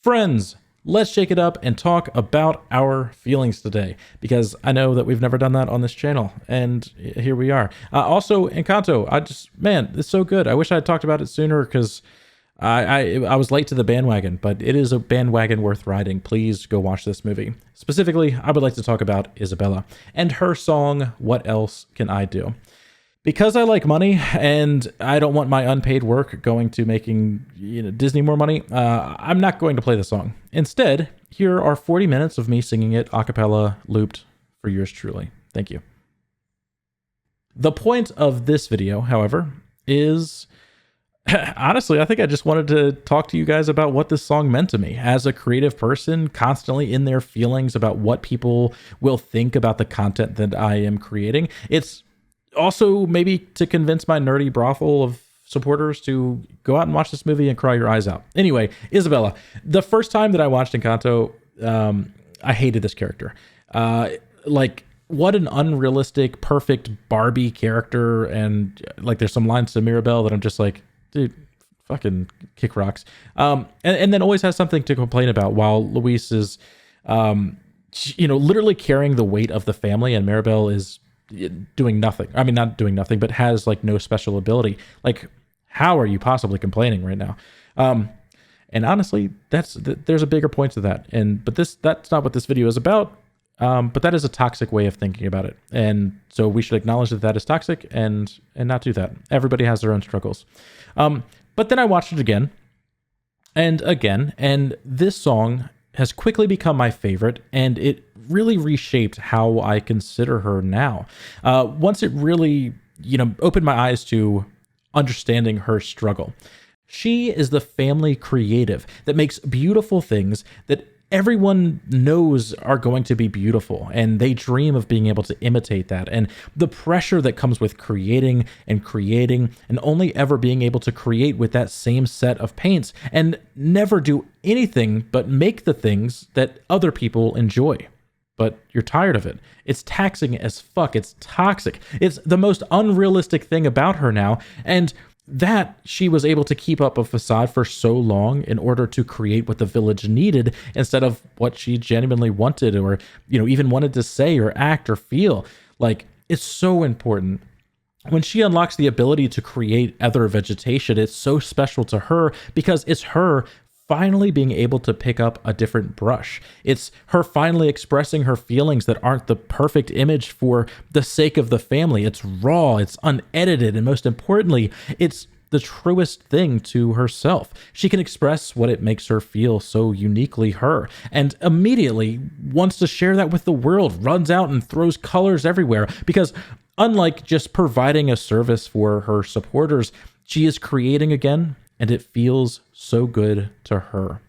Friends, let's shake it up and talk about our feelings today, because I know that we've never done that on this channel, and here we are. Also, Encanto, man, it's so good. I wish I had talked about it sooner, because I was late to the bandwagon, but it is a bandwagon worth riding. Please go watch this movie. Specifically, I would like to talk about Isabella and her song, What Else Can I Do? Because I like money and I don't want my unpaid work going to making Disney more money, I'm not going to play the song. Instead, here are 40 minutes of me singing it a cappella, looped for yours truly. Thank you. The point of this video, however, is honestly, I think I just wanted to talk to you guys about what this song meant to me as a creative person, constantly in their feelings about what people will think about the content that I am creating. It's also maybe to convince my nerdy brothel of supporters to go out and watch this movie and cry your eyes out. Anyway, Isabella, the first time that I watched Encanto, I hated this character. Like, what an unrealistic, perfect Barbie character. And like, there's some lines to Mirabel that I'm just like, dude, fucking kick rocks. And then always has something to complain about, while Louise is, literally carrying the weight of the family, and Mirabel is doing nothing. I mean, not doing nothing, but has like no special ability. Like, how are you possibly complaining right now? And honestly, there's a bigger point to that. But that's not what this video is about. But that is a toxic way of thinking about it. And so we should acknowledge that is toxic and not do that. Everybody has their own struggles. But then I watched it again and again, and this song has quickly become my favorite, and it really reshaped how I consider her now. Once it really, opened my eyes to understanding her struggle. She is the family creative that makes beautiful things that everyone knows are going to be beautiful, and they dream of being able to imitate that. And the pressure that comes with creating and only ever being able to create with that same set of paints and never do anything but make the things that other people enjoy. But you're tired of it. It's taxing as fuck. It's toxic. It's the most unrealistic thing about her now. And that she was able to keep up a facade for so long in order to create what the village needed instead of what she genuinely wanted, or even wanted to say or act or feel. Like, it's so important. When she unlocks the ability to create other vegetation, it's so special to her because it's her finally being able to pick up a different brush. It's her finally expressing her feelings that aren't the perfect image for the sake of the family. It's raw, it's unedited, and most importantly, it's the truest thing to herself. She can express what it makes her feel so uniquely her, and immediately wants to share that with the world, runs out and throws colors everywhere, because unlike just providing a service for her supporters, she is creating again, and it feels so good to her.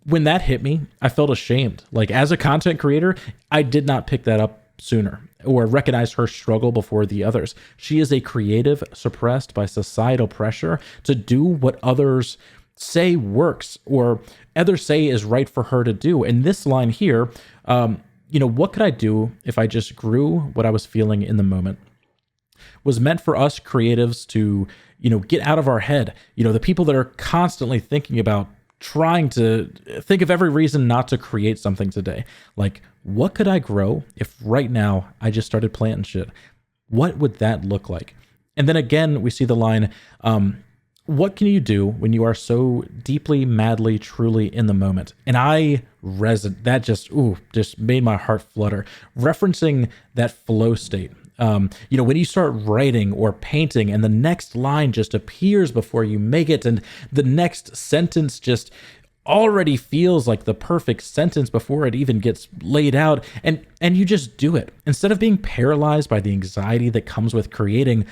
When that hit me, I felt ashamed. Like, as a content creator, I did not pick that up sooner or recognize her struggle before the others. She is a creative suppressed by societal pressure to do what others say works or others say is right for her to do. And this line here, what could I do if I just grew what I was feeling in the moment, was meant for us creatives to get out of our head. The people that are constantly thinking about trying to think of every reason not to create something today. Like, what could I grow if right now I just started planting shit? What would that look like? And then again, we see the line, what can you do when you are so deeply, madly, truly in the moment? And that just made my heart flutter. Referencing that flow state. When you start writing or painting and the next line just appears before you make it, and the next sentence just already feels like the perfect sentence before it even gets laid out, and you just do it. Instead of being paralyzed by the anxiety that comes with creating,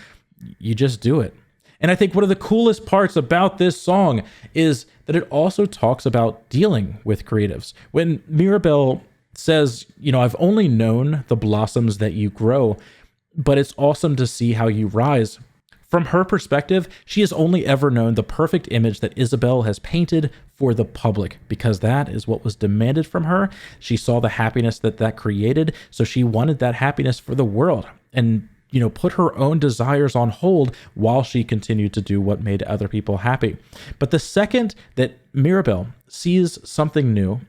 you just do it. And I think one of the coolest parts about this song is that it also talks about dealing with creatives. When Mirabel says, I've only known the blossoms that you grow, but it's awesome to see how you rise. From her perspective, she has only ever known the perfect image that Isabel has painted for the public, because that is what was demanded from her. She saw the happiness that created, so she wanted that happiness for the world. And put her own desires on hold while she continued to do what made other people happy. But the second that Mirabel sees something new,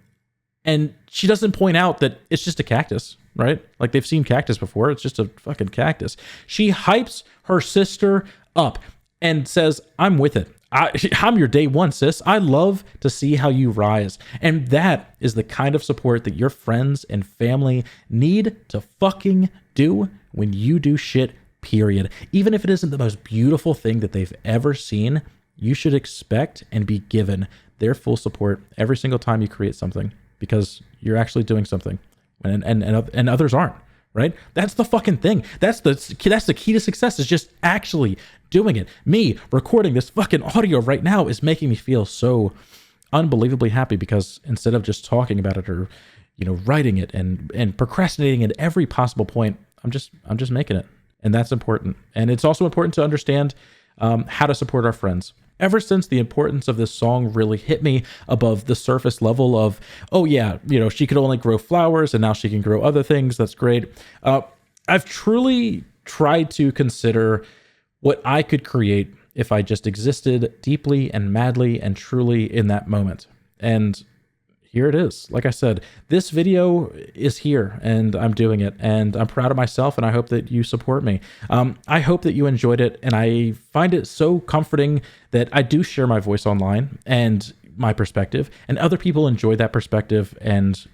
and she doesn't point out that it's just a cactus, right? Like, they've seen cactus before. It's just a fucking cactus. She hypes her sister up and says, I'm with it. I'm your day one, sis. I love to see how you rise. And that is the kind of support that your friends and family need to fucking do when you do shit, period. Even if it isn't the most beautiful thing that they've ever seen, you should expect and be given their full support every single time you create something, because you're actually doing something and others aren't, right? That's the fucking thing. That's the key to success, is just actually doing it. Me recording this fucking audio right now is making me feel so unbelievably happy, because instead of just talking about it or writing it and procrastinating at every possible point, I'm just making it. And that's important. And it's also important to understand how to support our friends. Ever since the importance of this song really hit me above the surface level of, oh yeah, she could only grow flowers and now she can grow other things. That's great. I've truly tried to consider what I could create if I just existed deeply and madly and truly in that moment. And here it is. Like I said, this video is here and I'm doing it, and I'm proud of myself, and I hope that you support me. I hope that you enjoyed it, and I find it so comforting that I do share my voice online and my perspective, and other people enjoy that perspective and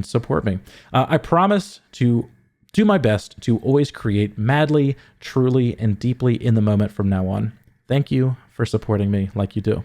support me. I promise to do my best to always create madly, truly, and deeply in the moment from now on. Thank you for supporting me like you do.